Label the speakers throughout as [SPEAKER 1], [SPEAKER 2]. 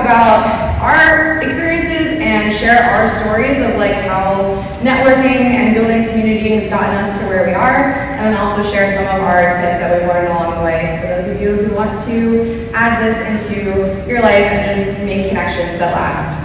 [SPEAKER 1] about our experiences and share our stories of like how networking and building community has gotten us to where we are, and then also share some of our tips that we've learned along the way for those of you who want to add this into your life and just make connections that last.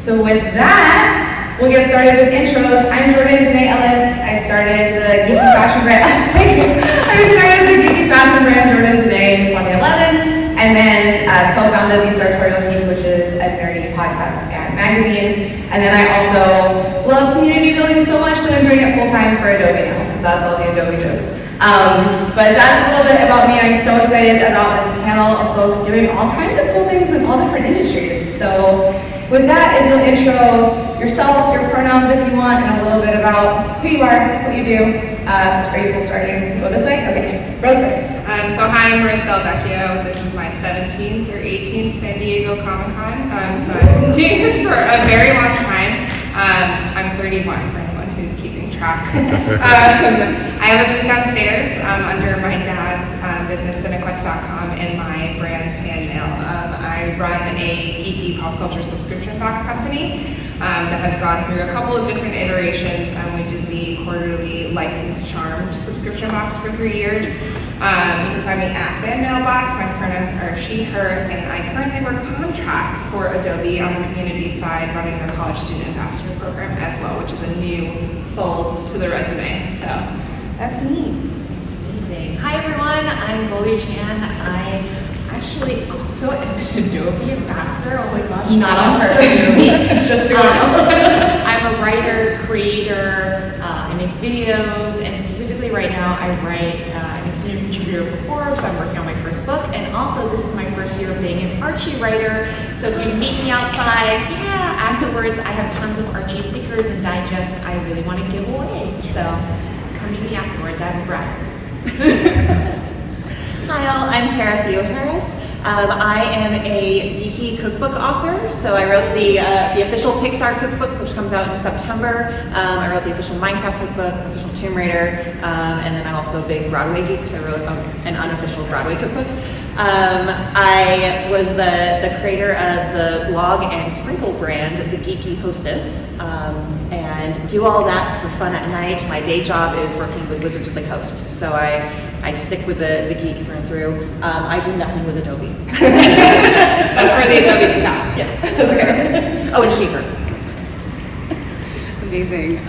[SPEAKER 1] So with that, we'll get started with intros. I'm Jordandené Ellis. I started the geeky fashion brand. I started the geeky fashion brand Jordandené in 2011, and then co-founded the Sartorial Geek, which is a nerdy podcast and magazine. And then I also love community building so much that I'm doing it full time for Adobe now. So that's all the Adobe jokes. But that's a little bit about me. I'm so excited about this panel of folks doing all kinds of cool things in all different industries. So with that, if you'll intro yourself, your pronouns if you want, and a little bit about who you are, what you do. Are you cool starting? Go this way? Okay, Rose first.
[SPEAKER 2] So hi, I'm Rose Del Vecchio. This is my 17th or 18th San Diego Comic-Con. So I've been doing this for a very long time. I'm 31 for anyone who's keeping track. I have a booth downstairs under my dad's business, cinequest.com, and my brand FanMail. I run a geeky pop culture subscription box company that has gone through a couple of different iterations. We did the quarterly licensed charmed subscription box for 3 years. You can find me at FanMail box. My pronouns are she, her, and I currently work contract for Adobe on the community side, running their college student ambassador program as well, which is a new fold to the resume. So that's me.
[SPEAKER 3] Amazing. Hi everyone, I'm Goldie Chan. I actually also am an Adobe ambassador. Oh my gosh.
[SPEAKER 1] Not on purpose. It's just going on.
[SPEAKER 3] I'm a writer, creator, I make videos, and specifically right now I write, I'm a senior contributor for Forbes. I'm working on my first book, and also this is my first year of being an Archie writer. So if you meet me outside, afterwards I have tons of Archie stickers and digests I really want to give away. So come meet me afterwards. I have a brag.
[SPEAKER 4] Hi all, I'm Tara Theo-Harris. I am a geeky cookbook author, so I wrote the official Pixar cookbook, which comes out in September. I wrote the official Minecraft cookbook, official Tomb Raider, and then I'm also a big Broadway geek, so I wrote an unofficial Broadway cookbook. I was the creator of the blog and sprinkle brand, The Geeky Hostess, and do all that for fun at night. My day job is working with Wizards of the Coast, so I stick with the geek through and through. I do nothing with Adobe.
[SPEAKER 2] That's where the Adobe stops.
[SPEAKER 4] Yes. Okay. Oh, and she, her.
[SPEAKER 5] Amazing.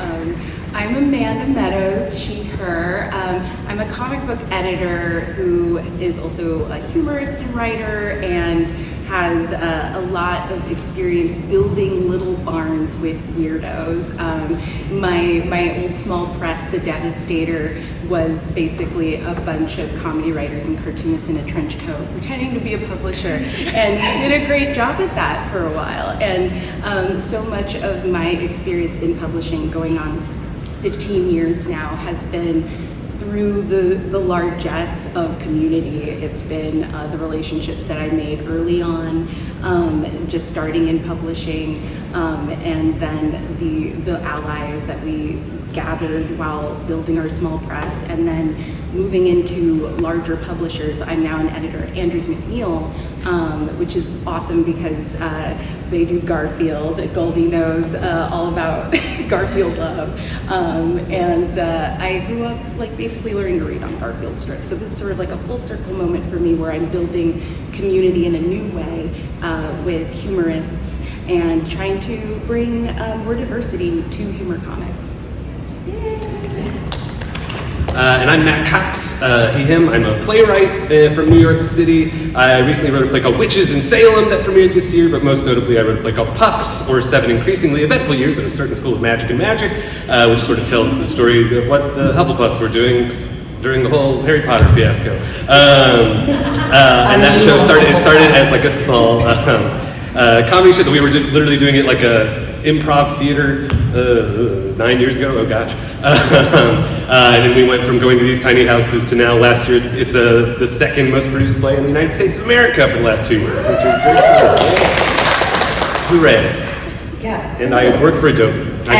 [SPEAKER 5] I'm Amanda Meadows, she, her. I'm a comic book editor who is also a humorist and writer and has a lot of experience building little barns with weirdos. My old small press, The Devastator, was basically a bunch of comedy writers and cartoonists in a trench coat pretending to be a publisher, and did a great job at that for a while. And so much of my experience in publishing, going on 15 years now, has been through the largesse of community. It's been the relationships that I made early on, just starting in publishing, and then the allies that we gathered while building our small press, and then moving into larger publishers. I'm now an editor at Andrews McNeil, which is awesome because they do Garfield. Goldie knows all about Garfield love. And I grew up like basically learning to read on Garfield strips. So this is sort of like a full circle moment for me where I'm building community in a new way with humorists and trying to bring more diversity to humor comics.
[SPEAKER 6] And I'm Matt Cox, he, him. I'm a playwright from New York City. I recently wrote a play called Witches in Salem that premiered this year, but most notably I wrote a play called Puffs, or 7 Increasingly Eventful Years at a Certain School of Magic and Magic, which sort of tells the stories of what the Hufflepuffs were doing during the whole Harry Potter fiasco. And that show started as like a small comedy show that we were literally doing it like a improv theater 9 years ago, oh gosh. And then we went from going to these tiny houses to now last year it's the second most produced play in the United States of America for the last 2 years, which is very cool. Hooray.
[SPEAKER 1] Yes.
[SPEAKER 6] And I work for Adobe.
[SPEAKER 1] So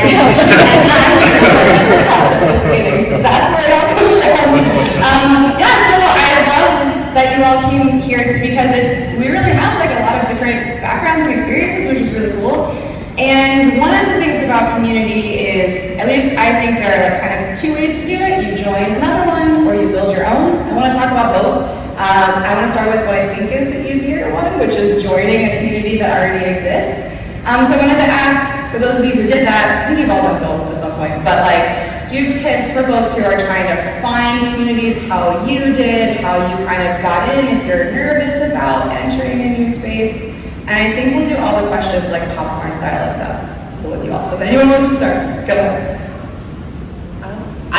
[SPEAKER 1] that's where it all comes from. So I love that you all came here because we really have like a lot of different backgrounds and experiences, which is really cool. And one of the things about community is, at least I think there are kind of two ways to do it. You join another one or you build your own. I want to talk about both. I want to start with what I think is the easier one, which is joining a community that already exists. So I wanted to ask, for those of you who did that, I think you've all done both at some point, but like, do you have tips for folks who are trying to find communities, how you did, how you kind of got in, if you're nervous about entering a new space? And I think we'll do all the questions like popcorn style if that's cool with you all. So if anyone wants to start, go ahead.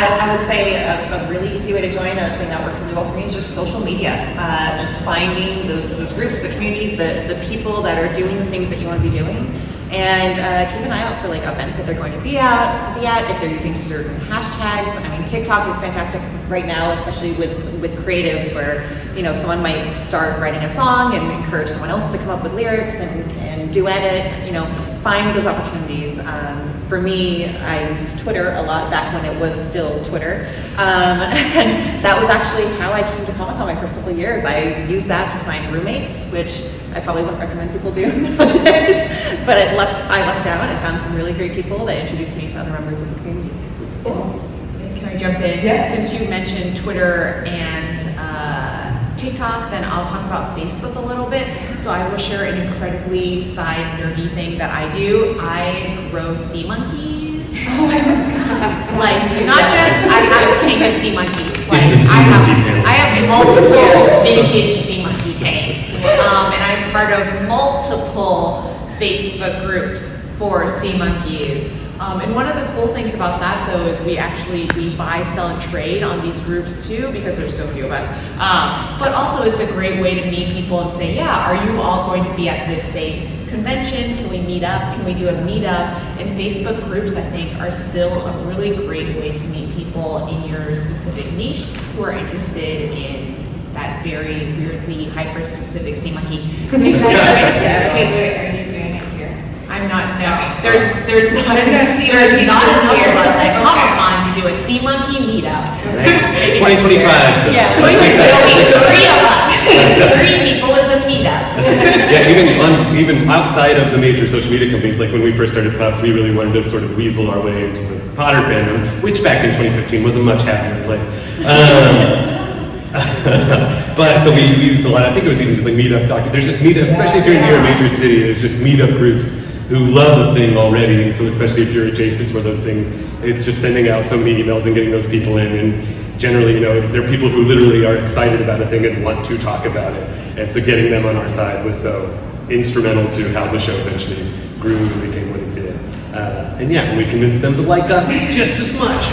[SPEAKER 4] I would say a really easy way to join, a thing that worked really well for me, is just social media. Just finding those groups, the communities, the people that are doing the things that you want to be doing. And keep an eye out for like events that they're going to be at, if they're using certain hashtags. I mean, TikTok is fantastic right now, especially with creatives where, you know, someone might start writing a song and encourage someone else to come up with lyrics and duet it, you know, find those opportunities. For me, I used Twitter a lot back when it was still Twitter. And that was actually how I came to Comic-Con my first couple of years. I used that to find roommates, which I probably wouldn't recommend people do nowadays. But I lucked out. I found some really great people that introduced me to other members of the community.
[SPEAKER 3] Can I jump in?
[SPEAKER 1] Yeah.
[SPEAKER 3] Since you mentioned Twitter and TikTok, then I'll talk about Facebook a little bit. So I will share an incredibly side nerdy thing that I do. I grow sea monkeys.
[SPEAKER 1] Oh my god.
[SPEAKER 3] Like, not just I have a tank of sea monkeys. Like,
[SPEAKER 6] It's a sea monkey tank.
[SPEAKER 3] I have multiple vintage sea monkey tanks. And I'm part of multiple Facebook groups for sea monkeys. And one of the cool things about that though is we buy, sell, and trade on these groups too, because there's so few of us. But also it's a great way to meet people and say, yeah, are you all going to be at this same convention? Can we meet up? Can we do a meetup? And Facebook groups, I think, are still a really great way to meet people in your specific niche who are interested in that very weirdly hyper-specific sea monkey.
[SPEAKER 2] Are you doing it here?
[SPEAKER 3] I'm not, no. There's not enough
[SPEAKER 2] here.
[SPEAKER 3] of us at Comic-Con to do a sea monkey meetup.
[SPEAKER 6] 2025.
[SPEAKER 4] Yeah.
[SPEAKER 3] There'll be 3 of us. 3 people as a meetup.
[SPEAKER 6] Yeah, even outside of the major social media companies, like when we first started Pops, we really wanted to sort of weasel our way into the Potter fandom, which back in 2015 was a much happier place. But so we used a lot. I think it was even just like meetup doc. There's just meetup, especially if you're near a major city. There's just meetup groups who love the thing already, and so especially if you're adjacent to those things, it's just sending out so many emails and getting those people in. And generally, you know, there are people who literally are excited about a thing and want to talk about it. And so getting them on our side was so instrumental to how the show eventually grew and became what it did. And yeah, we convinced them to like us just as much.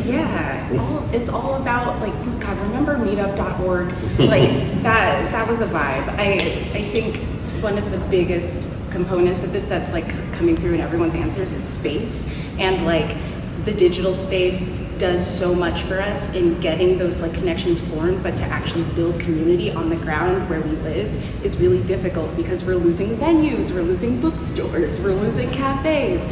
[SPEAKER 5] Yeah, it's all about like, God, remember meetup.org? Like that was a vibe. I think it's one of the biggest components of this that's like coming through in everyone's answers is space. And like the digital space does so much for us in getting those like connections formed, but to actually build community on the ground where we live is really difficult because we're losing venues, we're losing bookstores, we're losing cafes.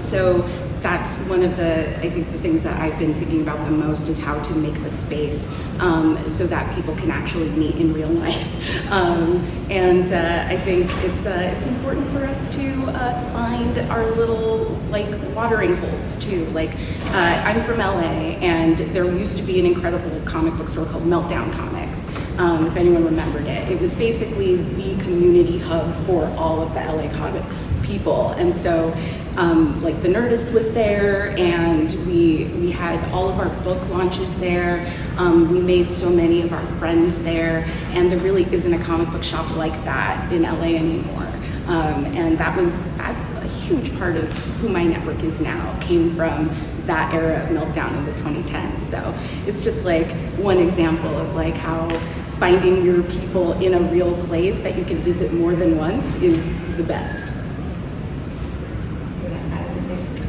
[SPEAKER 5] So that's one of the, I think the things that I've been thinking about the most is how to make the space so that people can actually meet in real life. I think it's important for us to find our little like watering holes too. Like I'm from LA, and there used to be an incredible comic book store called Meltdown Comics. If anyone remembered it, it was basically the community hub for all of the LA Comics people, and so. Like the Nerdist was there, and we had all of our book launches there. We made so many of our friends there, and there really isn't a comic book shop like that in LA anymore. And that's a huge part of who my network is now, came from that era of Meltdown in the 2010s. So it's just like one example of like how finding your people in a real place that you can visit more than once is the best.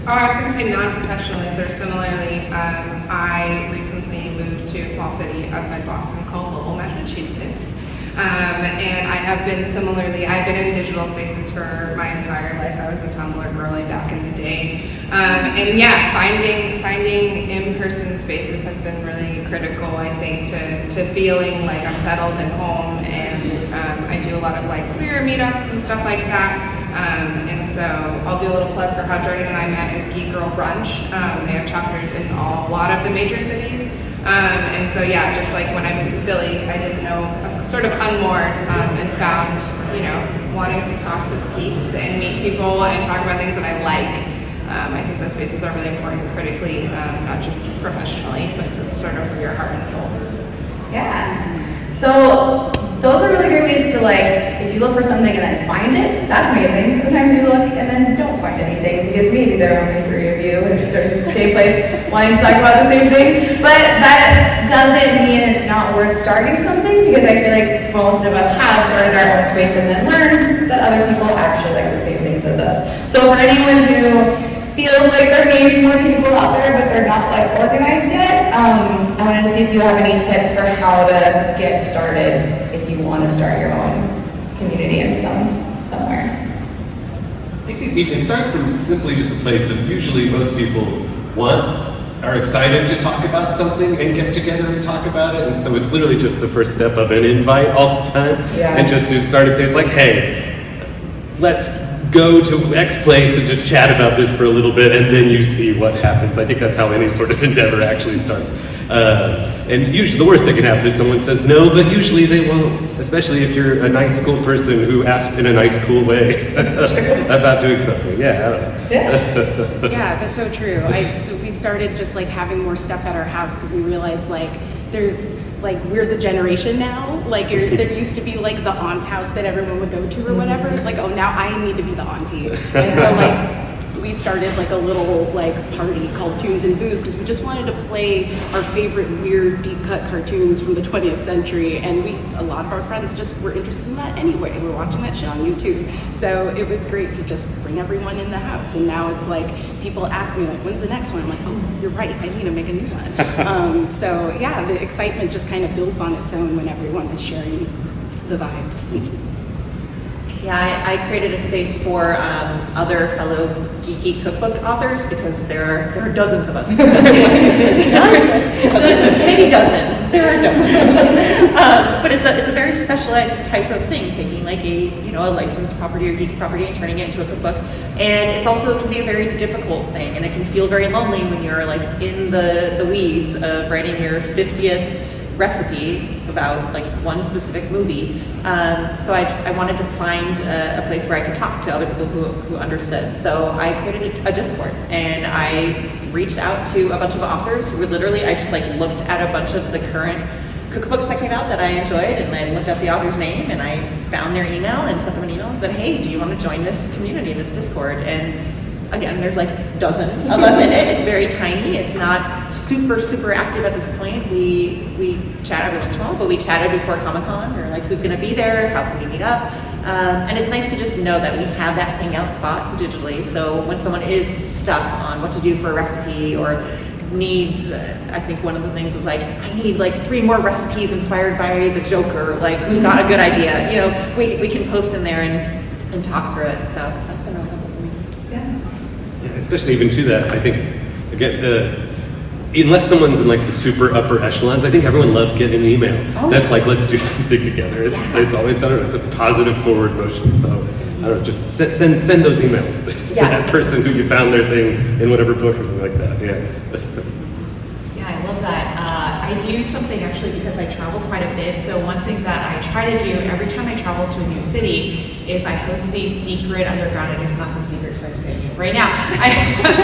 [SPEAKER 2] Oh, I was going to say non-professionally, sort of similarly, I recently moved to a small city outside Boston called Lowell, Massachusetts. And I have been similarly, I've been in digital spaces for my entire life. I was a Tumblr girly back in the day. And yeah, finding in-person spaces has been really critical, I think, to feeling like I'm settled and home and and I do a lot of like queer meetups and stuff like that. And so I'll do a little plug for how Jordan and I met as Geek Girl Brunch. They have chapters in a lot of the major cities. And so yeah, just like when I moved to Philly, I didn't know, I was sort of unmoored and found, you know, wanting to talk to geeks and meet people and talk about things that I like. I think those spaces are really important critically, not just professionally, but just sort of for your heart and soul.
[SPEAKER 1] Yeah. So those are really great ways to like, if you look for something and then find it, that's amazing. Sometimes you look and then don't find anything because maybe there are only 3 of you in a same place wanting to talk about the same thing. But that doesn't mean it's not worth starting something, because I feel like most of us have started our own space and then learned that other people actually like the same things as us. So for anyone who feels like there may be more people out there, but they're not like organized yet, I wanted to see if you have any tips for how to get started if you want to start your own community in somewhere.
[SPEAKER 6] I think it starts from simply just a place that usually most people are excited to talk about something and get together and talk about it, and so it's literally just the first step of an invite all the time, and just to start a place like, hey, let's go to X place and just chat about this for a little bit, and then you see what happens. I think that's how any sort of endeavor actually starts. And usually the worst that can happen is someone says no, but usually they won't, especially if you're a nice, cool person who asked in a nice, cool way about doing something. Yeah, I don't know.
[SPEAKER 5] Yeah, that's so true. We started just like having more stuff at our house because we realized like we're the generation now. Like there used to be like the aunt's house that everyone would go to or whatever. It's like, oh, now I need to be the auntie. And so like we started like a little like party called Tunes and Booze because we just wanted to play our favorite weird deep cut cartoons from the 20th century, and a lot of our friends just were interested in that anyway. We're watching that shit on YouTube, so it was great to just bring everyone in the house. And now it's like people ask me like, when's the next one? I'm like, oh, you're right, I need to make a new one. So yeah, the excitement just kind of builds on its own when everyone is sharing the vibes.
[SPEAKER 4] Yeah, I created a space for other fellow geeky cookbook authors because there are dozens of us. Maybe dozen. There are dozens. But it's a very specialized type of thing, taking like a licensed property or geeky property and turning it into a cookbook. And it's also can be a very difficult thing, and it can feel very lonely when you're like in the weeds of writing your 50th recipe about like one specific movie. So I wanted to find a place where I could talk to other people who understood. So I created a Discord, and I reached out to a bunch of authors who were literally, I just like looked at a bunch of the current cookbooks that came out that I enjoyed, and I looked at the author's name and I found their email and sent them an email and said, hey, do you want to join this community, this Discord? And again, there's like dozens of us in it. It's very tiny. It's not super active at this point. We chat every once in a while, but we chatted before Comic-Con. We were like, who's going to be there? How can we meet up? And it's nice to just know that we have that hangout spot digitally. So when someone is stuck on what to do for a recipe or needs, I think one of the things was like, I need like 3 more recipes inspired by the Joker. Like, who's got a good idea? We can post in there and talk through it. So that's been really helpful for me.
[SPEAKER 6] Yeah, especially even to that, I think, again, unless someone's in like the super upper echelons, I think everyone loves getting an email. That's like, let's do something together. It's always, I don't know, it's a positive forward motion. So I don't know, just send those emails to that person who you found their thing in whatever book or something like that.
[SPEAKER 3] Yeah, I love that. I do something actually because I travel quite a bit. So one thing that I try to do every time I travel to a new city is I host these secret underground, I guess not so secret because I'm saying it right now,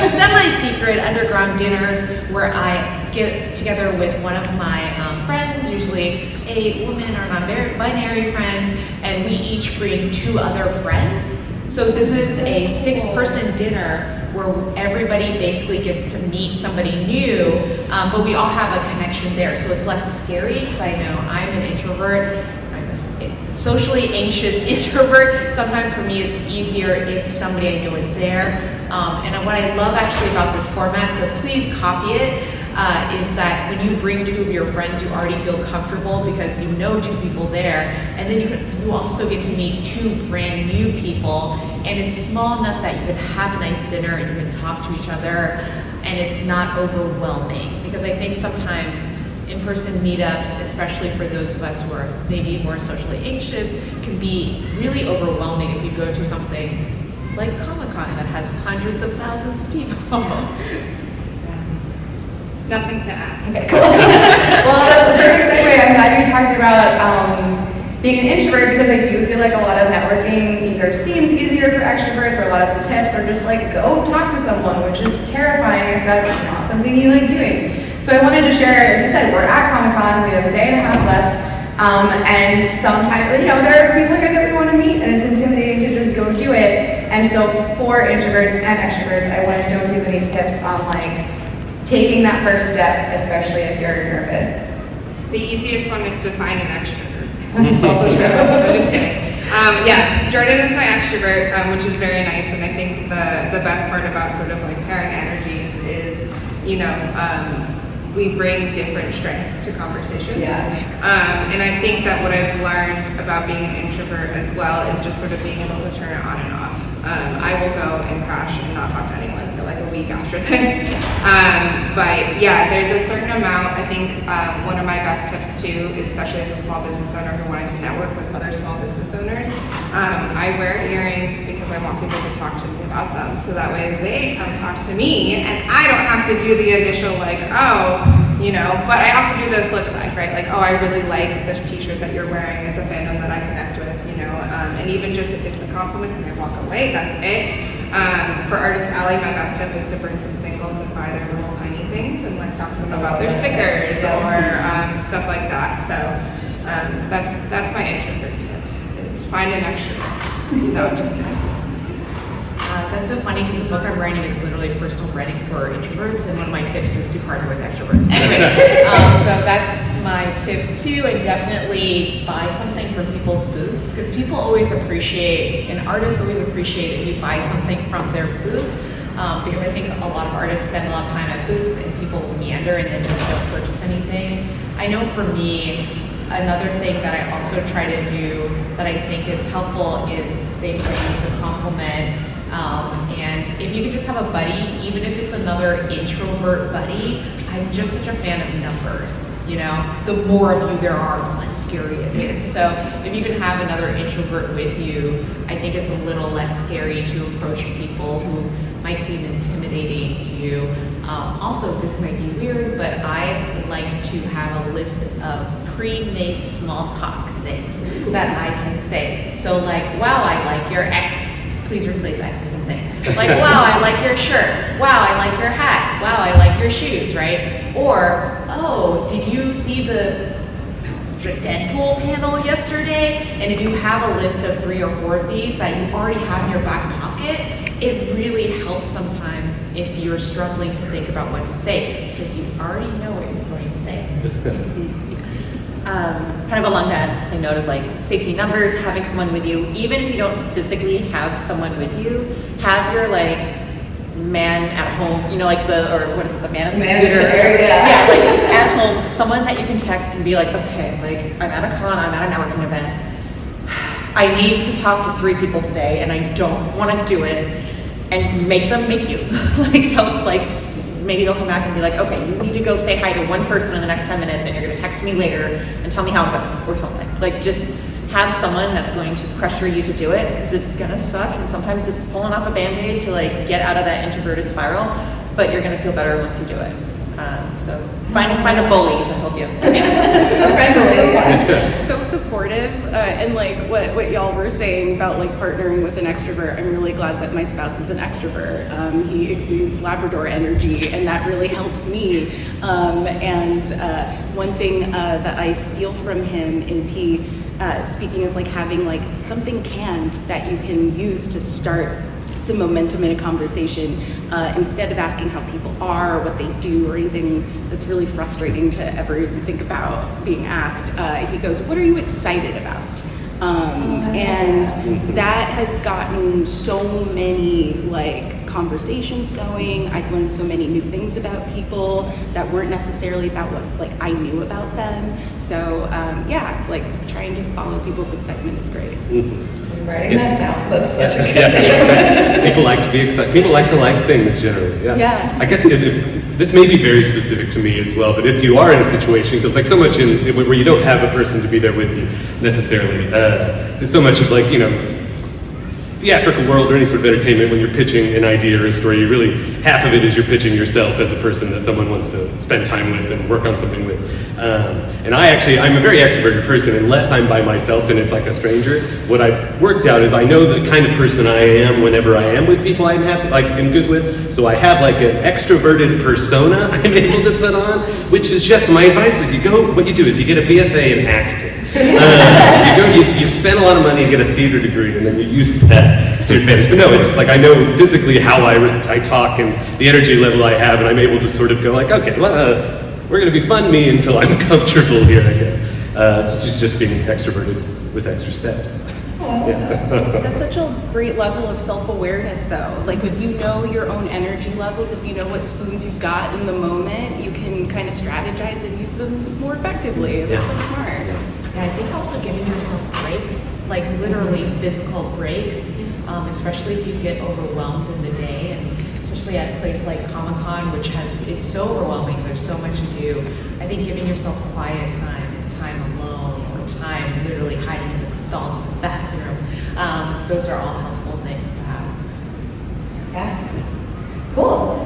[SPEAKER 3] semi-secret underground dinners where I get together with one of my friends, usually a woman or non-binary friend, and we each bring 2 other friends. So this is a 6-person dinner where everybody basically gets to meet somebody new, but we all have a connection there. So it's less scary because I know I'm an introvert. I'm a socially anxious introvert. Sometimes for me it's easier if somebody I know is there. And what I love actually about this format, so please copy it, is that when you bring 2 of your friends, you already feel comfortable because you know 2 people there, and then you also get to meet 2 brand new people, and it's small enough that you can have a nice dinner and you can talk to each other, and it's not overwhelming. Because I think sometimes in-person meetups, especially for those of us who are maybe more socially anxious, can be really overwhelming if you go to something like Comic-Con that has hundreds of thousands of people.
[SPEAKER 2] Nothing to add.
[SPEAKER 1] Okay, cool. Well, that's a perfect segue. I'm glad you talked about being an introvert, because I do feel like a lot of networking either seems easier for extroverts, or a lot of the tips are just like, go talk to someone, which is terrifying if that's not something you like doing. So I wanted to share, like you said, we're at Comic-Con, we have a day and a half left, and sometimes, there are people here that we want to meet, and it's intimidating to just go do it. And so for introverts and extroverts, I wanted to know if you have any tips on taking that first step, especially if you're nervous.
[SPEAKER 2] The easiest one is to find an extrovert.
[SPEAKER 1] That's also true.
[SPEAKER 2] I'm just kidding. Jordan is my extrovert, which is very nice, and I think the best part about sort of pairing energies is, we bring different strengths to conversations.
[SPEAKER 1] Yeah.
[SPEAKER 2] And I think that what I've learned about being an introvert as well is just sort of being able to turn it on and off. I will go and crash and not talk to anyone for a week after this. But yeah, there's a certain amount. I think one of my best tips too, especially as a small business owner who wanted to network with other small business owners, I wear earrings because I want people to talk to me about them. So that way they come talk to me and I don't have to do the initial but I also do the flip side, right? I really like this t-shirt that you're wearing. It's a fandom that I connect with, and even just if it's a compliment and I walk away, that's it. For Artist Alley, my best tip is to bring some singles and buy their little tiny things and talk to them about their stickers or stuff like that. So that's my introvert tip, is find an extrovert. No, I'm just kidding.
[SPEAKER 3] That's so funny because the book I'm writing is literally personal branding for introverts, and one of my tips is to partner with extroverts. Anyway, so that's my tip too, and definitely buy something from people's booths, because people always appreciate, and artists always appreciate if you buy something from their booth, because I think a lot of artists spend a lot of time at booths and people meander and then just don't purchase anything. I know for me, another thing that I also try to do that I think is helpful is say something to compliment. And if you could just have a buddy, even if it's another introvert buddy, I'm just such a fan of numbers. The more of you there are, the less scary it is. So if you can have another introvert with you, I think it's a little less scary to approach people who might seem intimidating to you. Also, this might be weird, but I like to have a list of pre-made small talk things that I can say. So wow, I like your X. Please replace X with something. Wow, I like your shirt. Wow, I like your hat. Wow, I like your shoes, right? Or, oh, did you see the Deadpool panel yesterday? And if you have a list of 3 or 4 of these that you already have in your back pocket, it really helps sometimes if you're struggling to think about what to say, because you already know what you're going to say.
[SPEAKER 4] Kind of along that same note of safety numbers, having someone with you, even if you don't physically have someone with you, have your man at home, the man at the computer. Yeah, at home, someone that you can text and be okay, I'm at a con, I'm at a networking event. I need to talk to 3 people today and I don't want to do it, and make them make you. Maybe they'll come back and be okay, you need to go say hi to 1 person in the next 10 minutes and you're going to text me later and tell me how it goes or something. Just have someone that's going to pressure you to do it, because it's going to suck, and sometimes it's pulling off a Band-Aid to get out of that introverted spiral, but you're going to feel better once you do it. So find a bully to help you.
[SPEAKER 5] So friendly, so supportive, and what y'all were saying about partnering with an extrovert. I'm really glad that my spouse is an extrovert. He exudes Labrador energy, and that really helps me. One thing that I steal from him is he, speaking of having something canned that you can use to start some momentum in a conversation, instead of asking how people are, what they do, or anything that's really frustrating to ever think about being asked. He goes, "What are you excited about?" And that has gotten so many conversations going. I've learned so many new things about people that weren't necessarily about what I knew about them. So trying to follow people's excitement is great.
[SPEAKER 1] I'm writing that down. That's such a good
[SPEAKER 6] tip. People like to be excited. People like to like things generally. Yeah.
[SPEAKER 5] Yeah.
[SPEAKER 6] I guess if this may be very specific to me as well, but if you are in a situation, because like so much where you don't have a person to be there with you necessarily, there's so much of like, you know, theatrical world or any sort of entertainment, when you're pitching an idea or a story, you really, half of it is you're pitching yourself as a person that someone wants to spend time with and work on something with. And I'm a very extroverted person unless I'm by myself and it's like a stranger. What I've worked out is I know the kind of person I am whenever I am with people I'm good with. So I have like an extroverted persona I'm able to put on, which is just my advice is what you do is you get a BFA in acting. You spend a lot of money and get a theater degree, and then you use that to your advantage. But no, it's like I know physically how I talk and the energy level I have, and I'm able to sort of go like, okay, well, we're going to be fun me until I'm comfortable here, I guess. So it's just being extroverted with extra steps. Yeah.
[SPEAKER 5] That's such a great level of self-awareness though. Like if you know your own energy levels, if you know what spoons you've got in the moment, you can kind of strategize and use them more effectively. That's so smart.
[SPEAKER 3] Yeah, I think also giving yourself breaks, like literally physical breaks, especially if you get overwhelmed in the day, and especially at a place like Comic-Con, which is so overwhelming, there's so much to do. I think giving yourself quiet time alone, or time literally hiding in the stall in the bathroom, those are all helpful things to have.
[SPEAKER 1] Yeah. Cool.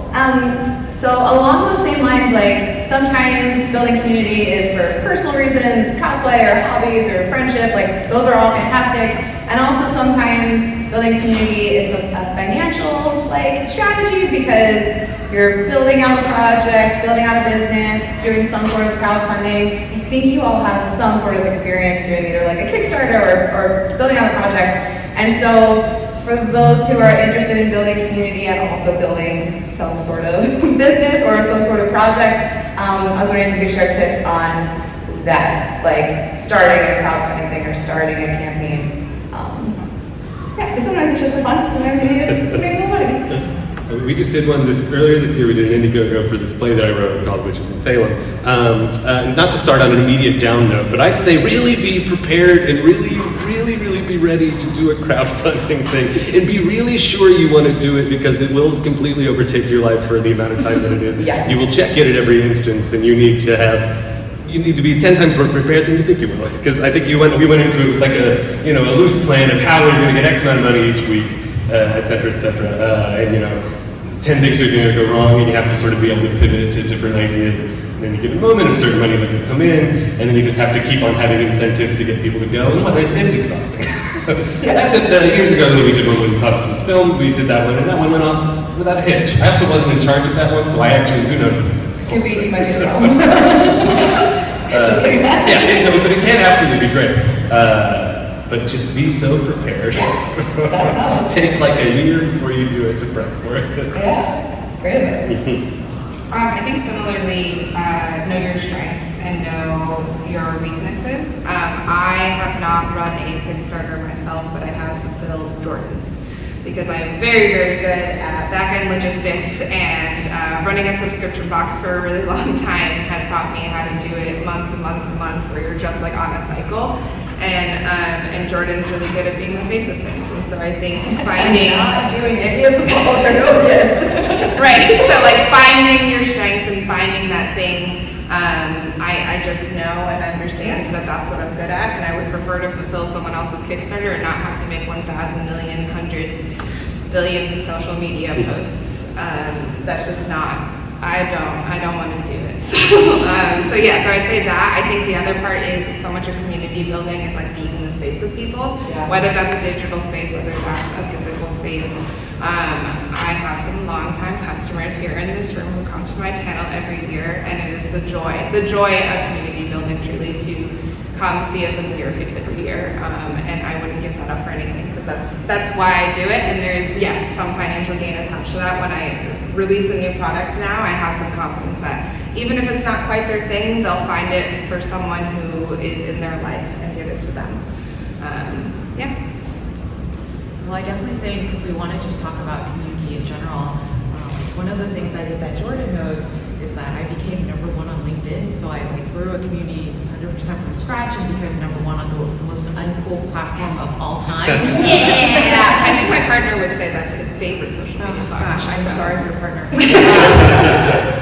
[SPEAKER 1] So along those same lines, like sometimes building community is for personal reasons, cosplay or hobbies or friendship, like those are all fantastic. And also sometimes building community is a financial like strategy because you're building out a project, building out a business, doing some sort of crowdfunding. I think you all have some sort of experience doing either like a Kickstarter or building out a project. And so for those who are interested in building community and also building some sort of business or some sort of project, I was wondering if you could share tips on that, like starting a crowdfunding thing or starting a campaign. Yeah, because sometimes it's just for fun, sometimes you need it to make a little money.
[SPEAKER 6] We just did one earlier this year. We did an Indiegogo for this play that I wrote called Witches in Salem. Not to start on an immediate down note, but I'd say really be prepared and really be ready to do a crowdfunding thing and be really sure you want to do it because it will completely overtake your life for the amount of time that it is.
[SPEAKER 1] Yeah.
[SPEAKER 6] You will check it at every instance, and you need to be 10 times more prepared than you think you will. Because I think we went into it with like a loose plan of how we're going to get X amount of money each week, et cetera, and 10 things are going to go wrong, and you have to sort of be able to pivot to different ideas. And in a given moment, if certain money doesn't come in, and then you just have to keep on having incentives to get people to go, and it's exhausting. That's it. Years ago when we did one when Puffs was filmed, we did that one, and that one went off without a hitch. I also wasn't in charge of that one, so I actually, who knows?
[SPEAKER 1] Could be, you might be the problem. Just kidding.
[SPEAKER 6] Yeah, but it can absolutely be great. But just be so prepared. Take like a year before you do it to prep for it.
[SPEAKER 1] Yeah, great advice.
[SPEAKER 2] I think similarly, know your strengths and know your weaknesses. I have not run a Kickstarter myself, but I have fulfilled Jordan's because I'm very, very good at back-end logistics, and running a subscription box for a really long time has taught me how to do it month to month to month, where you're just like on a cycle. And Jordan's really good at being the face of things, and so I think finding
[SPEAKER 1] not doing any of the yes.
[SPEAKER 2] Right. So like finding your strengths and finding that thing. I just know and understand that that's what I'm good at, and I would prefer to fulfill someone else's Kickstarter and not have to make 1,000 million, 100 billion social media posts. That's just not. I don't want to do it. So I'd say that. I think the other part is so much of community building is like being in the space with people, whether that's a digital space, whether that's a physical space. I have some longtime customers here in this room who come to my panel every year, and it is the joy of community building truly to come see a familiar face every year, and I wouldn't give that up for anything because that's why I do it. And there's some financial gain attached to that. When I release a new product now, I have some confidence that even if it's not quite their thing, they'll find it for someone who is in their life and give it to them.
[SPEAKER 3] Well, I definitely think if we want to just talk about community in general, one of the things I did that Jordan knows is that I became #1 on LinkedIn. So I grew a community 100% from scratch and became #1 on the most uncool platform of all time.
[SPEAKER 2] Yeah, I think my partner would say that's his favorite social media platform.
[SPEAKER 3] Gosh, I'm sorry for your partner.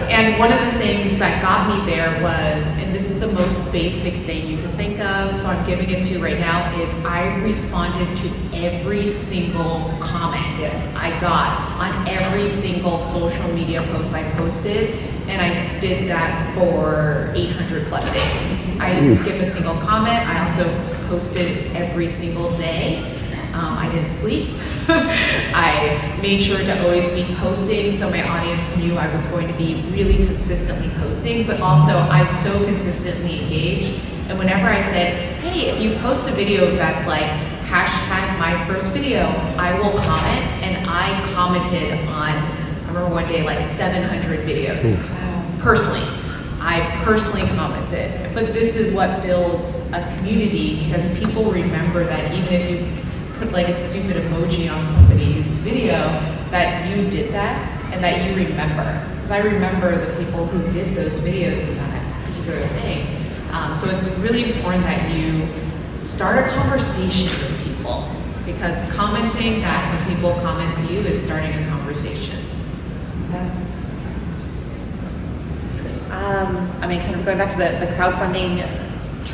[SPEAKER 3] And one of the things that got me there was, and this is the most basic thing you can think of, so I'm giving it to you right now, is I responded to every single comment I got on every single social media post I posted, and I did that for 800 plus days. I didn't skip a single comment. I also posted every single day. I didn't sleep. I made sure to always be posting so my audience knew I was going to be really consistently posting, but also I so consistently engaged. And whenever I said, hey, if you post a video that's like hashtag my first video, I will comment, and I commented on, I remember one day, like 700 videos. Personally. I personally commented. But this is what builds a community, because people remember that even if you put like a stupid emoji on somebody's video, that you did that and that you remember. Because I remember the people who did those videos in that particular thing. So it's really important that you start a conversation with people, because commenting back when people comment to you is starting a conversation.
[SPEAKER 4] I mean, kind of going back to the crowdfunding,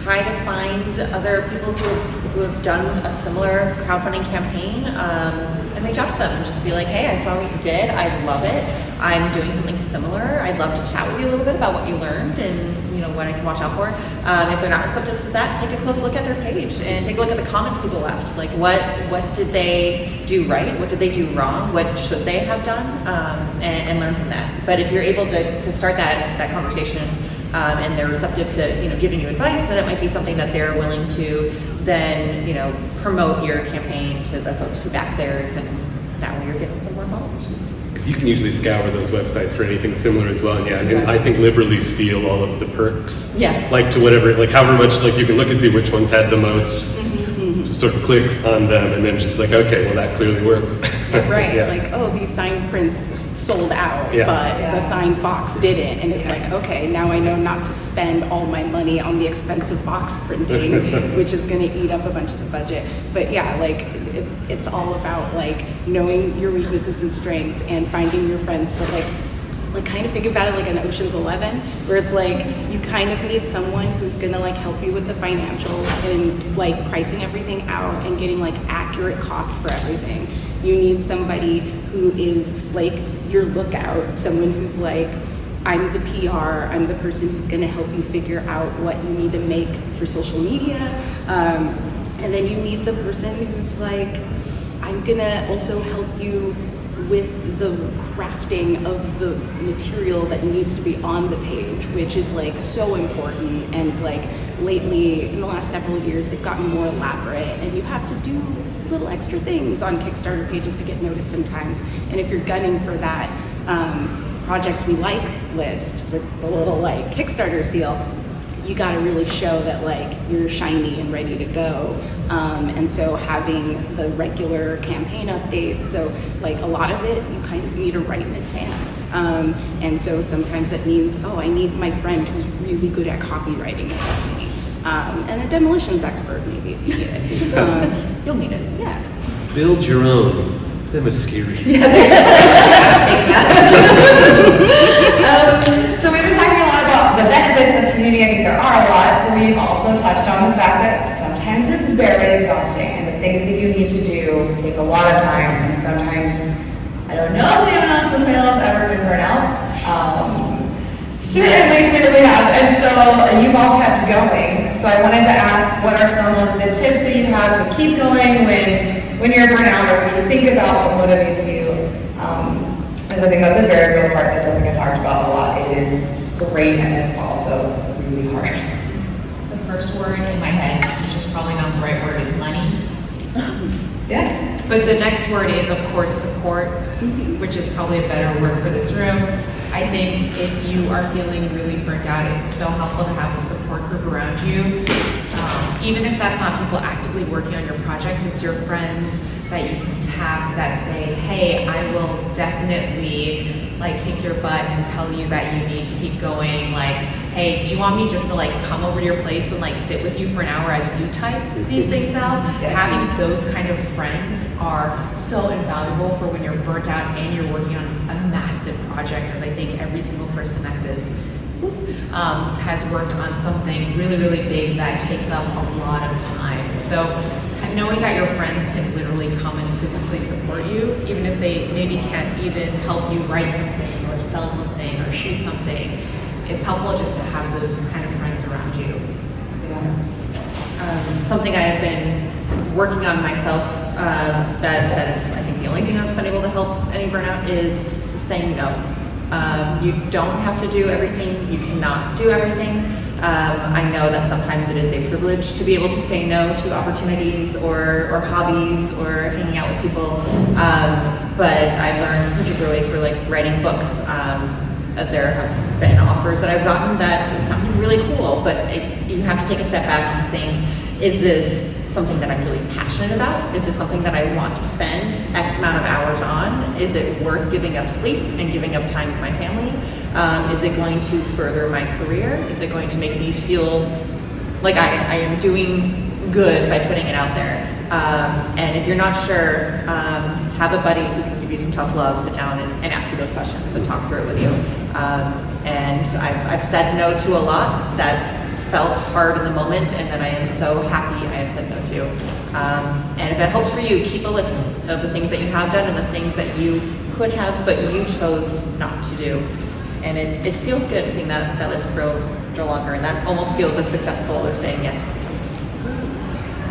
[SPEAKER 4] try to find other people who have done a similar crowdfunding campaign, and reach out to them and just be like, hey, I saw what you did, I love it, I'm doing something similar, I'd love to chat with you a little bit about what you learned and what I can watch out for. If they're not receptive to that, take a close look at their page and take a look at the comments people left. Like, what did they do right? What did they do wrong? What should they have done? And learn from that. But if you're able to start that conversation, and they're receptive to giving you advice, then it might be something that they're willing to then promote your campaign to the folks who back theirs, and that way you're getting some more followers.
[SPEAKER 6] Because you can usually scour those websites for anything similar as well. And yeah,
[SPEAKER 4] Exactly.
[SPEAKER 6] I think liberally steal all of the perks.
[SPEAKER 4] Yeah.
[SPEAKER 6] Like to whatever, like however much, like you can look and see which ones had the most sort of clicks on them, and then just like, okay, well that clearly works.
[SPEAKER 5] Right,
[SPEAKER 6] Yeah.
[SPEAKER 5] like, oh, these signed prints sold out,
[SPEAKER 6] Yeah.
[SPEAKER 5] but the signed box didn't. And it's like, okay, now I know not to spend all my money on the expensive box printing, which is gonna eat up a bunch of the budget. But yeah, like, it's all about like knowing your weaknesses and strengths and finding your friends, but like kind of think about it like an Ocean's 11, where it's like you kind of need someone who's gonna like help you with the financials and like pricing everything out and getting like accurate costs for everything. You need somebody who is like your lookout, someone who's like, I'm the PR, I'm the person who's gonna help you figure out what you need to make for social media. And then you need the person who's like, I'm gonna also help you with the crafting of the material that needs to be on the page, which is like so important. And like lately, in the last several years, they've gotten more elaborate, and you have to do little extra things on Kickstarter pages to get noticed sometimes. And if you're gunning for that projects we like list with the little like Kickstarter seal, you got to really show that like you're shiny and ready to go. And so having the regular campaign updates, so like a lot of it you kind of need to write in advance. And so sometimes that means, oh, I need my friend who's really good at copywriting to help me. And a demolitions expert maybe if you need it.
[SPEAKER 4] You'll need it.
[SPEAKER 5] Yeah.
[SPEAKER 6] Build your own Themyscira.
[SPEAKER 1] So we've been talking a lot about the benefits of community. I think there are a lot. We've also touched on the fact that sometimes it's very exhausting, and the things that you need to do take a lot of time, and sometimes, I don't know if anyone else in this panel has ever been burnt out. Certainly have. And so you've all kept going. So I wanted to ask, what are some of the tips that you have to keep going when you're burnt out, or when you think about what motivates you? And I think that's a very real part that doesn't get talked about a lot. It is great, and it's also really hard.
[SPEAKER 7] The first word in my head, which is probably not the right word, is money.
[SPEAKER 1] Yeah.
[SPEAKER 3] But the next word is, of course, support, which is probably a better word for this room. I think if you are feeling really burnt out, it's so helpful to have a support group around you. even if that's not people actively working on your projects, it's your friends that you can tap that say, hey, I will definitely like kick your butt and tell you that you need to keep going. Like, hey, do you want me just to like come over to your place and like sit with you for an hour as you type these things out?
[SPEAKER 1] Yes.
[SPEAKER 3] Having those kind of friends are so invaluable for when you're burnt out and you're working on a massive project, as I think every single person at this has worked on something really, really big that takes up a lot of time. So knowing that your friends can literally come and physically support you, even if they maybe can't even help you write something or sell something or shoot something, it's helpful just to have those kind of friends around you.
[SPEAKER 4] Something I have been working on myself that is, I think, the only thing that's been able to help any burnout is saying no. You don't have to do everything. You cannot do everything. I know that sometimes it is a privilege to be able to say no to opportunities or hobbies or hanging out with people. But I've learned, particularly for like writing books, that there have been offers that I've gotten that sounded really cool, but you have to take a step back and think, is this something that I'm really passionate about? Is this something that I want to spend X amount of hours on? Is it worth giving up sleep and giving up time with my family? Is it going to further my career? Is it going to make me feel like I am doing good by putting it out there? And if you're not sure, have a buddy who can give you some tough love, sit down and ask you those questions and talk through it with you. And I've said no to a lot that felt hard in the moment, and that I am so happy I have said no to. And if it helps for you, keep a list of the things that you have done and the things that you could have, but you chose not to do. And it feels good seeing that list grow longer, and that almost feels as successful as saying yes.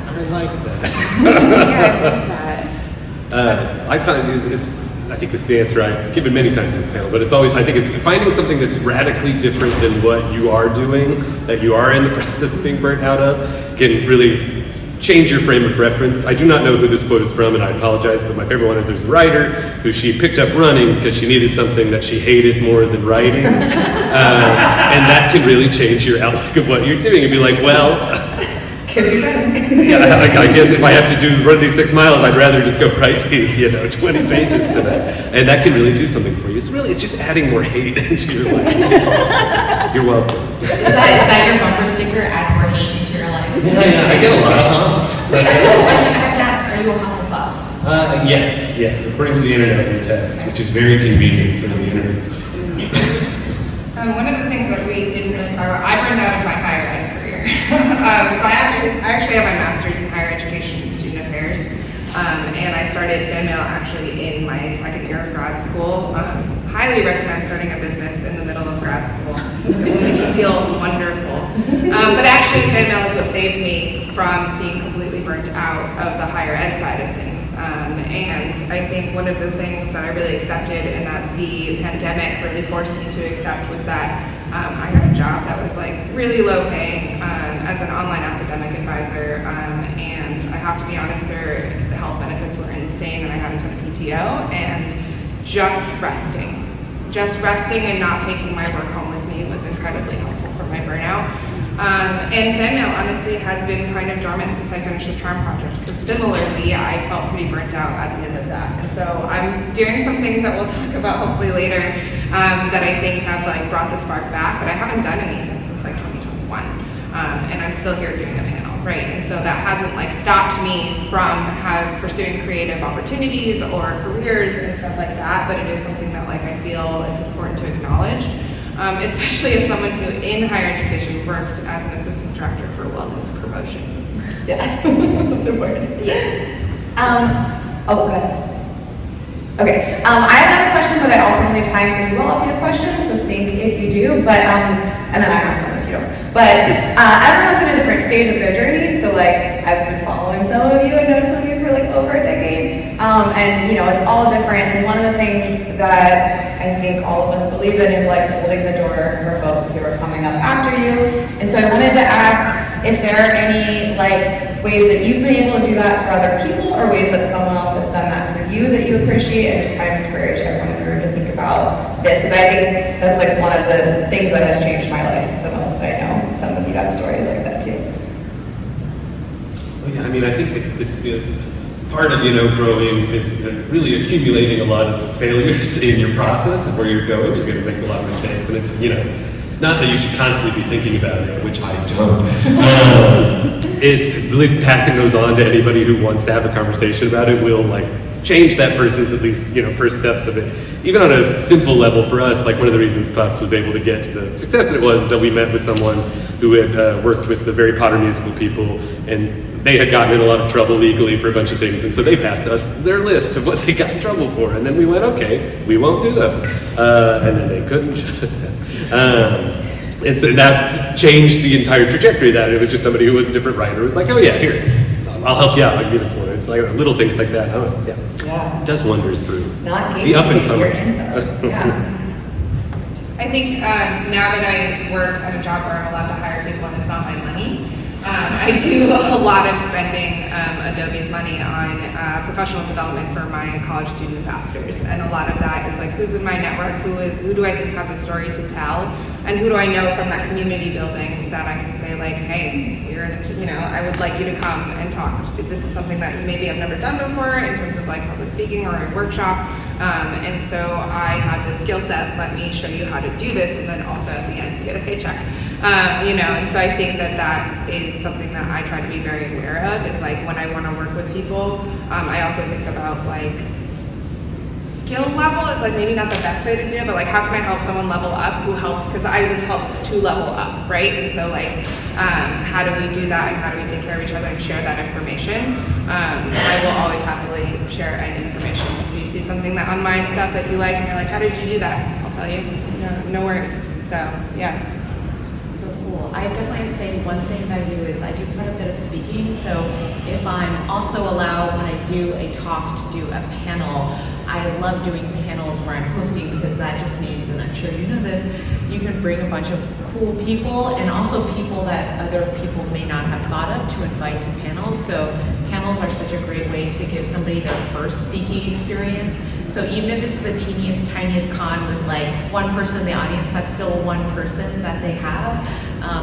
[SPEAKER 6] I like that.
[SPEAKER 1] Yeah, I love that.
[SPEAKER 6] I find I think it's the answer I've given many times in this panel, but it's always, I think it's finding something that's radically different than what you are doing, that you are in the process of being burnt out of, can really change your frame of reference. I do not know who this quote is from, and I apologize, but my favorite one is there's a writer who she picked up running because she needed something that she hated more than writing. And that can really change your outlook of what you're doing. You'd be like, well, yeah, I guess if I have to run these 6 miles, I'd rather just go write these, 20 pages today. And that can really do something for you. So really, it's just adding more hate into your life. You're welcome.
[SPEAKER 7] Is that your bumper sticker? Add more hate into your life.
[SPEAKER 6] Yeah, I get a lot of humps.
[SPEAKER 7] Wait, I have to ask, are you a Hufflepuff?
[SPEAKER 6] Yes, according to the internet retest, which is very convenient for the internet.
[SPEAKER 2] One of the things that we didn't really talk about, I burned out of my higher ed career. So I actually have my master's in higher education and student affairs, and I started FanMail actually in my second year of grad school. Highly recommend starting a business in the middle of grad school. It will make you feel wonderful. But actually FanMail is what saved me from being completely burnt out of the higher ed side of things. And I think one of the things that I really accepted and that the pandemic really forced me to accept was that I got a job that was like really low paying as an online academic advisor, and I have to be honest, the health benefits were insane, and I had a ton of PTO, and just resting and not taking my work home with me was incredibly helpful for my burnout. And FanMail honestly has been kind of dormant since I finished the Charm project, because similarly I felt pretty burnt out at the end of that. And so I'm doing some things that we'll talk about hopefully later that I think have like brought the spark back, but I haven't done anything since like 2021. And I'm still here doing a panel, right? And so that hasn't like stopped me from pursuing creative opportunities or careers and stuff like that, but it is something that like I feel it's important to acknowledge. Especially as someone who in higher education works as an assistant director for wellness promotion.
[SPEAKER 1] Yeah, that's important. Oh, good. Okay, I have another question, but I also leave time for you all if you have questions, so think if you do, but, and then I have some if you don't. But everyone's in a different stage of their journey, so like, I've been following some of you and known some of you for like over a decade, and it's all different, and one of the things that I think all of us believe in is like holding the door for folks who are coming up after you, and so I wanted to ask if there are any like ways that you've been able to do that for other people, or ways that someone else has done that for you that you appreciate, and just kind of encourage everyone here to think about this, because I think that's like one of the things that has changed my life the most. I know some of you have stories like that too.
[SPEAKER 6] Well, yeah, I mean, I think it's part of growing is really accumulating a lot of failures in your process of where you're going. You're going to make a lot of mistakes, and it's not that you should constantly be thinking about it, which I don't. It's really passing those on to anybody who wants to have a conversation about it will change that person's at least first steps of it. Even on a simple level for us, one of the reasons Puffs was able to get to the success that it was is that we met with someone who had worked with the Very Potter musical people, and they had gotten in a lot of trouble legally for a bunch of things, and so they passed us their list of what they got in trouble for, and then we went, okay, we won't do those. And then they couldn't shut us down. And so that changed the entire trajectory of that. It was just somebody who was a different writer who was like, oh yeah, here, I'll help you out, I'll give you this one. It's little things like that.
[SPEAKER 7] Yeah.
[SPEAKER 6] It does wonders for
[SPEAKER 7] Not
[SPEAKER 6] the up and comers.
[SPEAKER 7] Yeah.
[SPEAKER 2] I think now that I work at a job where I'm allowed to hire people and it's not my money, I do a lot of spending Adobe's money on professional development for my college student ambassadors, and a lot of that is who's in my network, who do I think has a story to tell, and who do I know from that community building that I can say hey, I would like you to come and talk. This is something that you maybe have never done before in terms of public speaking or a workshop, and so I have this skill set. Let me show you how to do this, and then also at the end get a paycheck. And so I think that is something that I try to be very aware of, is when I want to work with people, I also think about skill level is maybe not the best way to do it, but how can I help someone level up who helped, because I was helped to level up, right? And so how do we do that, and how do we take care of each other and share that information? I will always happily share any information. If you see something that on my stuff that you like and you're how did you do that? I'll tell you, no worries. So yeah.
[SPEAKER 3] Cool. I definitely have to say one thing that I do is I do quite a bit of speaking. So if I'm also allowed when I do a talk to do a panel, I love doing panels where I'm hosting, because that just means, and I'm sure you know this, you can bring a bunch of cool people and also people that other people may not have thought of to invite to panels. So panels are such a great way to give somebody their first speaking experience. So even if it's the teeniest, tiniest con with one person in the audience, that's still one person that they have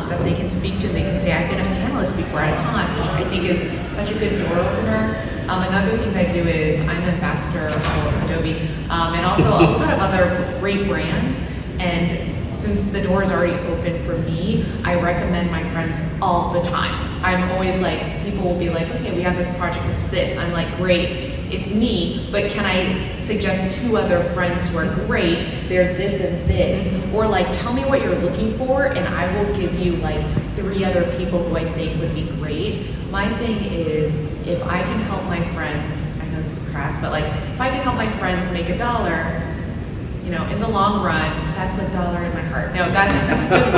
[SPEAKER 3] that they can speak to. They can say, I've been a panelist before at a con, which I think is such a good door opener. Another thing that I do is I'm an ambassador for Adobe and also a lot of other great brands. And since the door is already open for me, I recommend my friends all the time. I'm always people will be okay, we have this project, it's this. I'm great, it's me, but can I suggest 2 other friends who are great, they're this and this, or tell me what you're looking for, and I will give you 3 other people who I think would be great. My thing is, if I can help my friends, I know this is crass, but if I can help my friends make $1, in the long run, that's $1 in my heart. No, that's just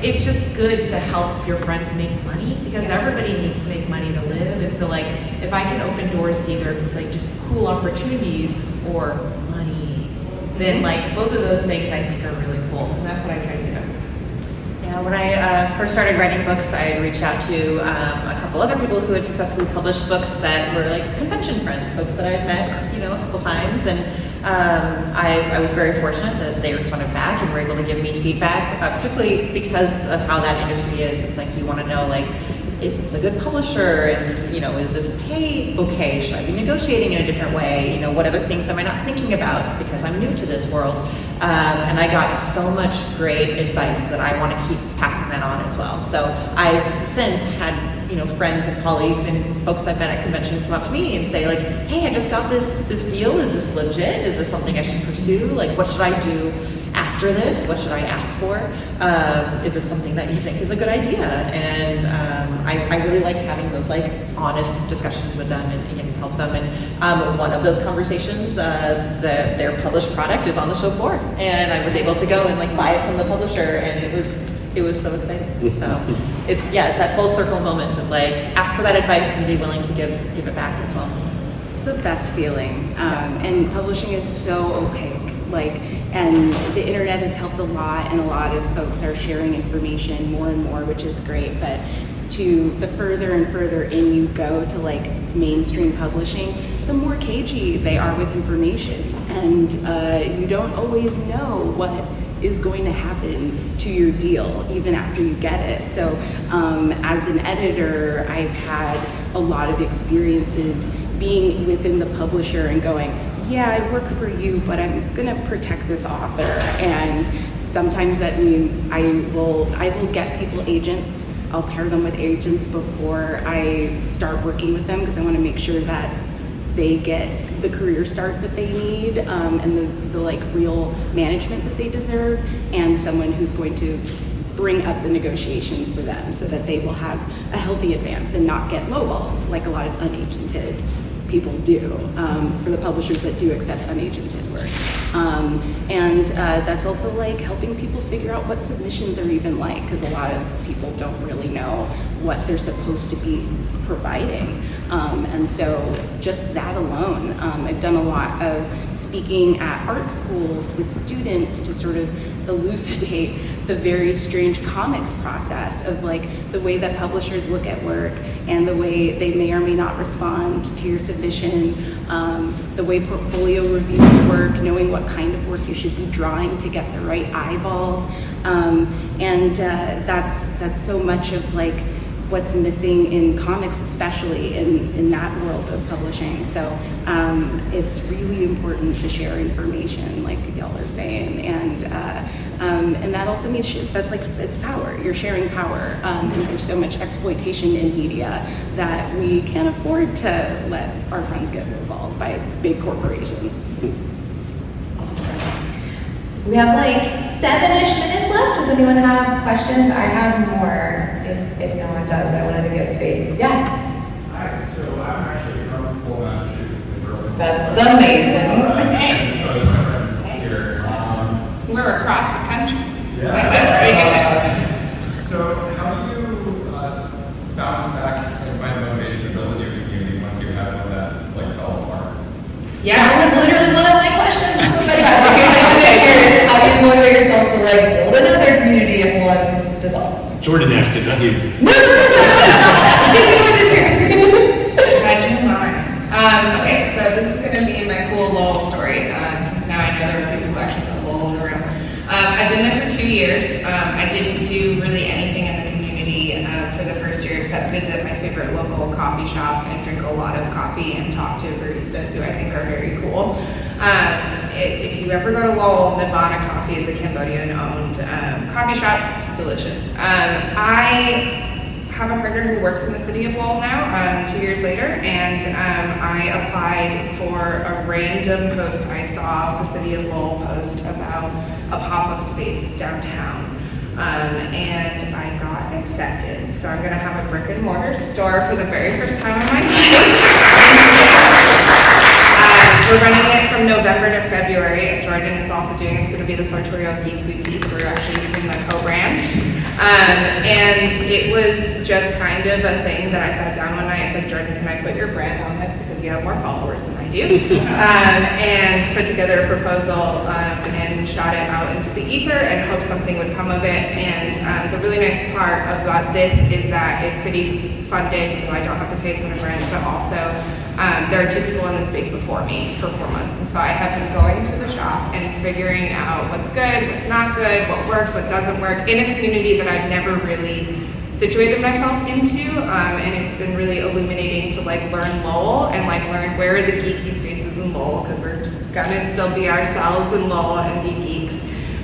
[SPEAKER 3] it's just good to help your friends make money, because everybody needs to make money to live. And so if I can open doors to either just cool opportunities or money, then both of those things I think are really cool. And that's what I try to do.
[SPEAKER 4] Yeah, when I first started writing books, I reached out to a couple other people who had successfully published books that were convention friends, folks that I'd met, a couple times, and I was very fortunate that they responded back and were able to give me feedback, particularly because of how that industry is. It's you want to know, is this a good publisher, and is this pay okay? Should I be negotiating in a different way? What other things am I not thinking about because I'm new to this world? And I got so much great advice that I want to keep passing that on as well. So I've since had friends and colleagues and folks I've met at conventions come up to me and say hey, I just got this deal. Is this legit? Is this something I should pursue? What should I do after this? What should I ask for? Is this something that you think is a good idea? And I really like having those honest discussions with them and help them. And one of those conversations, their published product is on the show floor, and I was able to go and buy it from the publisher, and it was so exciting. So it's that full circle moment of ask for that advice and be willing to give it back as well.
[SPEAKER 5] It's the best feeling, and publishing is so opaque. And the internet has helped a lot, and a lot of folks are sharing information more and more, which is great. But the further and further in you go to mainstream publishing, the more cagey they are with information, and you don't always know what is going to happen to your deal even after you get it. So as an editor, I've had a lot of experiences being within the publisher and going, yeah, I work for you, but I'm gonna protect this author. And sometimes that means I will get people agents. I'll pair them with agents before I start working with them, because I want to make sure that they get the career start that they need, and the like real management that they deserve, and someone who's going to bring up the negotiation for them so that they will have a healthy advance and not get lowballed like a lot of unagented people do, for the publishers that do accept unagented work. And that's also like helping people figure out what submissions are even like, because a lot of people don't really know what they're supposed to be providing. And so just that alone, I've done a lot of speaking at art schools with students to sort of elucidate the very strange comics process of like the way that publishers look at work and the way they may or may not respond to your submission, the way portfolio reviews work, knowing what kind of work you should be drawing to get the right eyeballs. And that's so much of like what's missing in comics, especially in that world of publishing. So it's really important to share information, like y'all are saying, and that also means that's like, it's power. You're sharing power, and there's so much exploitation in media that we can't afford to let our friends get involved by big corporations.
[SPEAKER 1] We have like 7-ish minutes left. Does anyone have questions? I have more if no one does, but I wanted to give space. Yeah.
[SPEAKER 8] Hi, so I'm actually from Lowell, Massachusetts in Brooklyn.
[SPEAKER 7] That's amazing.
[SPEAKER 8] And so is my friend here.
[SPEAKER 2] We're across the country.
[SPEAKER 8] Yeah.
[SPEAKER 2] That's pretty good.
[SPEAKER 8] So how do you bounce back and find motivation to build a new community once you have one that like fell apart?
[SPEAKER 1] Yeah, that was literally one of my questions. I'm so fantastic. How do you motivate yourself to like build another community if one dissolves?
[SPEAKER 6] Jordan asked it, not you.
[SPEAKER 2] Okay, so this is going to be my cool Lowell story, since now I know there are people who actually know Lowell in the room. I've been there for 2 years. I didn't do really anything in the community for the first year except visit my favorite local coffee shop and drink a lot of coffee and talk to baristas who I think are very cool. If you ever go to Lowell, Nirvana Coffee is a Cambodian-owned coffee shop. Delicious. I have a partner who works in the city of Lowell now, 2 years later, and I applied for a random post I saw the city of Lowell post about a pop-up space downtown, and I got accepted. So I'm gonna have a brick and mortar store for the very first time in my life. We're running it from November to February. Jordan is also doing, it's going to be the Sartorial Geek boutique. We're actually using the co-brand. And it was just kind of a thing that I sat down one night. I said, Jordan, can I put your brand on this because you have more followers than I do? And put together a proposal and shot it out into the ether and hoped something would come of it. And the really nice part about this is that it's city funded, so I don't have to pay a ton of rent, but also there are 2 people in the space before me for 4 months, and so I have been going to the shop and figuring out what's good, what's not good, what works, what doesn't work, in a community that I've never really situated myself into, and it's been really illuminating to like learn Lowell and like learn where are the geeky spaces in Lowell, because we're just gonna still be ourselves in Lowell and be geeks.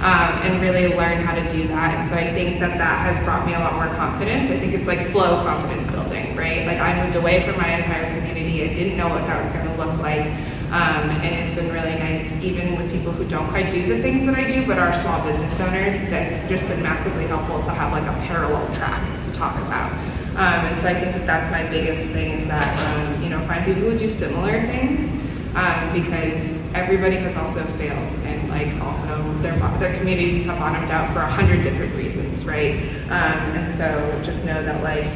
[SPEAKER 2] And really learn how to do that. And so I think that has brought me a lot more confidence. I think it's like slow confidence building, right? Like I moved away from my entire community. I didn't know what that was gonna look like. And it's been really nice, even with people who don't quite do the things that I do, but are small business owners, that's just been massively helpful to have like a parallel track to talk about. And so I think that's my biggest thing is that, find people who do similar things. Because everybody has also failed, and like also their communities have bottomed out for 100 different reasons, right? And so just know that like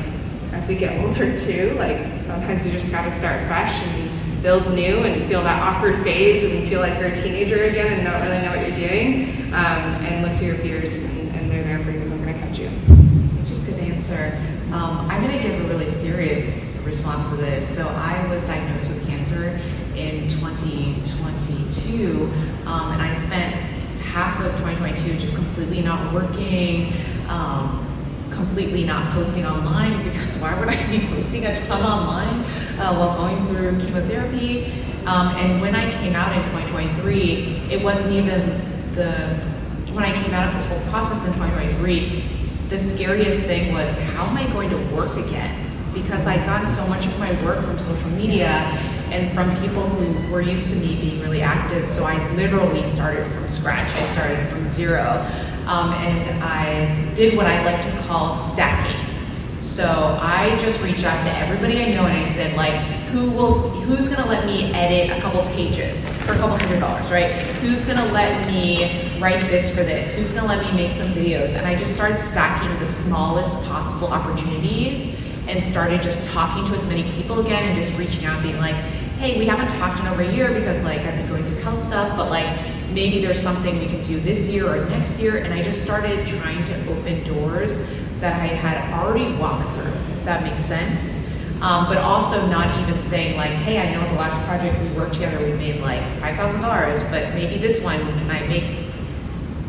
[SPEAKER 2] as we get older too, like sometimes you just gotta start fresh and build new and feel that awkward phase and feel like you're a teenager again and don't really know what you're doing, and look to your peers and they're there for you and they're gonna catch you.
[SPEAKER 7] Such a good answer. I'm gonna give a really serious response to this. So I was diagnosed with cancer in 2022, and I spent half of 2022 just completely not working, completely not posting online, because why would I be posting a ton online while going through chemotherapy? And when I came out in 2023, it wasn't even when I came out of this whole process in 2023, the scariest thing was, how am I going to work again? Because I'd gotten so much of my work from social media and from people who were used to me being really active. So I literally started from scratch. I started from zero. And I did what I like to call stacking. So I just reached out to everybody I know and I said, like, who's gonna let me edit a couple pages for a couple $100, right? Who's gonna let me write this for this? Who's gonna let me make some videos? And I just started stacking the smallest possible opportunities and started just talking to as many people again and just reaching out, being like, hey, we haven't talked in over a year because like I've been going through health stuff, but like maybe there's something we can do this year or next year. And I just started trying to open doors that I had already walked through, if that makes sense. But also not even saying like, hey, I know the last project we worked together, we made like $5,000, but maybe this one, can I make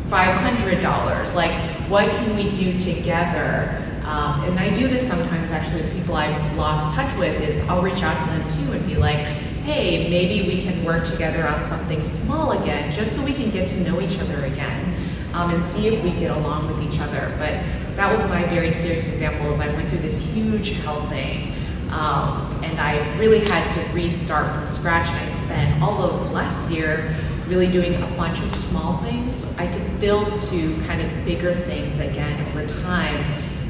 [SPEAKER 7] $500? Like, what can we do together? And I do this sometimes actually with people I've lost touch with, is I'll reach out to them too and be like, hey, maybe we can work together on something small again, just so we can get to know each other again, and see if we get along with each other. But that was my very serious example, is I went through this huge health thing, and I really had to restart from scratch, and I spent all of last year really doing a bunch of small things so I could build to kind of bigger things again over time.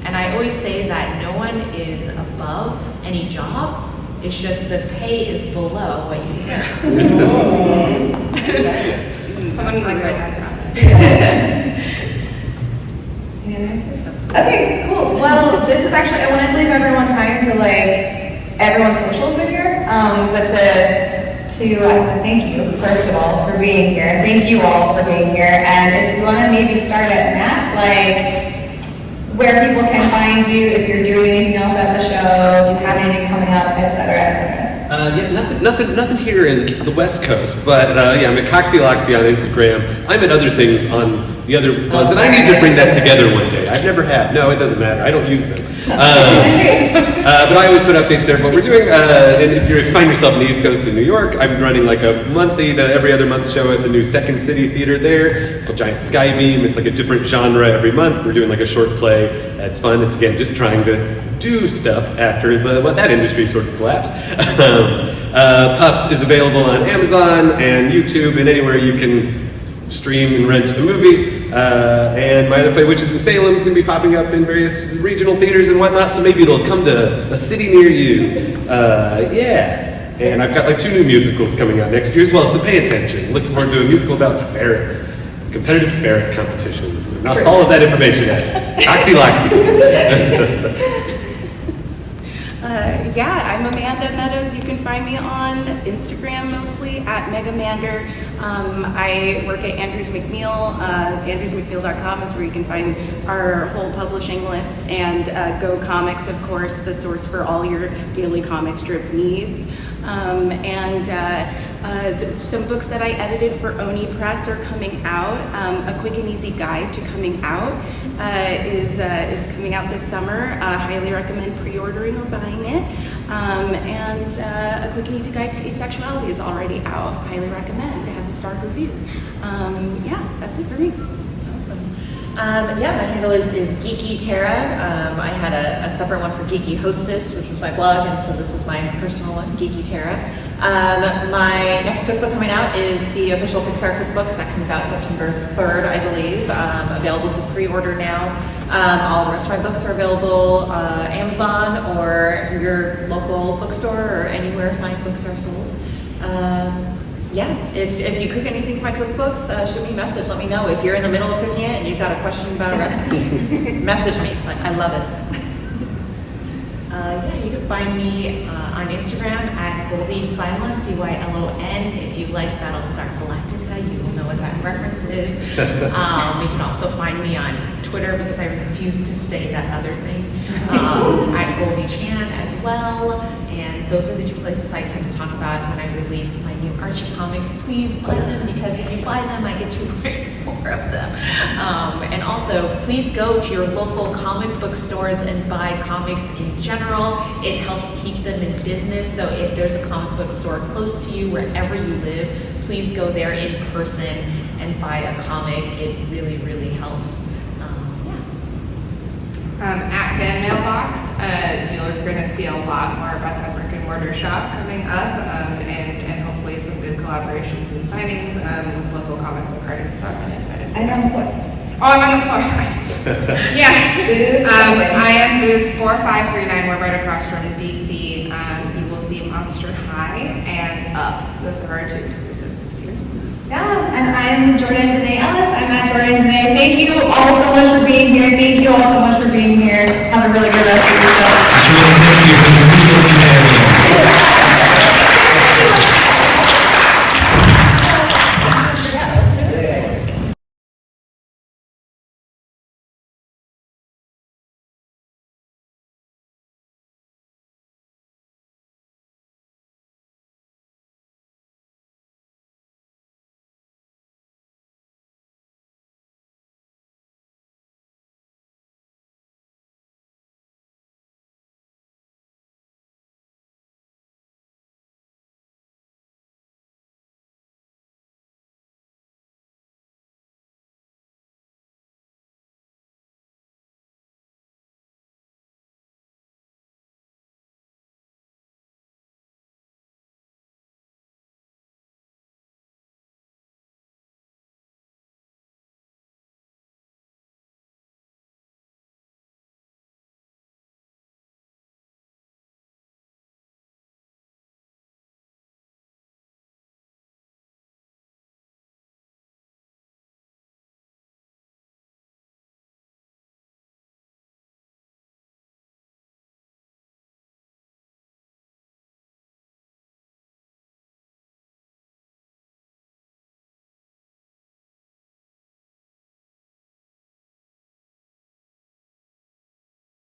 [SPEAKER 7] And I always say that no one is above any job, it's just the pay is below what you deserve.
[SPEAKER 2] Someone like write that down.
[SPEAKER 1] Okay, cool. Well, this is actually, I wanted to leave everyone time to like, everyone's socials are here, but to thank you, first of all, for being here. Thank you all for being here. And if you want to maybe start at Matt, like, where people can find you, if you're doing anything else at the show, if you have anything coming up, et cetera, et cetera.
[SPEAKER 6] Yeah, nothing here in the West Coast, but yeah, I'm at Coxy-Loxy on Instagram. I'm at other things on the other ones, and I need to bring that together one day. I've never have. No, it doesn't matter. I don't use them. But I always put updates there. But we're doing, and if you find yourself in the East Coast in New York, I'm running like a monthly to every other month show at the new Second City Theater there. It's called Giant Skybeam. It's like a different genre every month. We're doing like a short play. It's fun. It's again just trying to do stuff after that industry sort of collapsed. Puffs is available on Amazon and YouTube and anywhere you can stream and rent a movie. And my other play, Witches in Salem, is going to be popping up in various regional theaters and whatnot, so maybe it'll come to a city near you. Yeah. And I've got like 2 new musicals coming out next year as well, so pay attention. Looking forward to a musical about ferrets. Competitive ferret competitions. Not all of that information yet. Coxy-Loxy.
[SPEAKER 5] Yeah, I'm Amanda Meadows. You can find me on Instagram mostly at Megamander. I work at Andrews McNeil. AndrewsMcNeil.com is where you can find our whole publishing list, and Go Comics, of course, the source for all your daily comic strip needs. Some books that I edited for Oni Press are coming out. A quick and easy guide to coming out is coming out this summer. Highly recommend pre-ordering or buying it. A quick and easy guide to asexuality is already out. Highly recommend. It has a starred review. Yeah, that's it for me.
[SPEAKER 4] Awesome. Yeah, my handle is Geeky Tara. I had a separate one for Geeky Hostess, which was my blog, and so this is my personal one, Geeky Tara. My next cookbook coming out is the official Pixar cookbook that comes out September 3rd, I believe. Available for pre-order now. All the rest of my books are available Amazon or your local bookstore or anywhere fine books are sold. Yeah, if you cook anything for my cookbooks, shoot me a message. Let me know. If you're in the middle of cooking it and you've got a question about a recipe, message me. I love it.
[SPEAKER 7] Yeah, you can find me on Instagram at Goldie Silence, CYLON. If you like Battlestar Galactica, you will know what that reference is. You can also find me on Twitter because I refuse to say that other thing. At Goldie Chan as well. And those are the 2 places I tend to talk about when I release my new Archie comics. Please buy them, because if you buy them, I get to write more of them. And also, please go to your local comic book stores and buy comics in general. It helps keep them in business. So if there's a comic book store close to you, wherever you live, please go there in person and buy a comic. It really, really helps.
[SPEAKER 2] At FanMail box, you're going to see a lot more about that brick and mortar shop coming up, and hopefully some good collaborations and signings with local comic book artists. So I'm really excited.
[SPEAKER 1] And on the floor.
[SPEAKER 2] Oh, I'm on the floor. Yeah. I am booth 4539. We're right across from DC. You will see Monster High and Up. Those are our 2 exclusives this year.
[SPEAKER 1] Yeah, and I'm Jordandené Ellis. I'm at Jordandené. Thank you all so much for being here. Thank you all so much for being here. Have a really good rest of your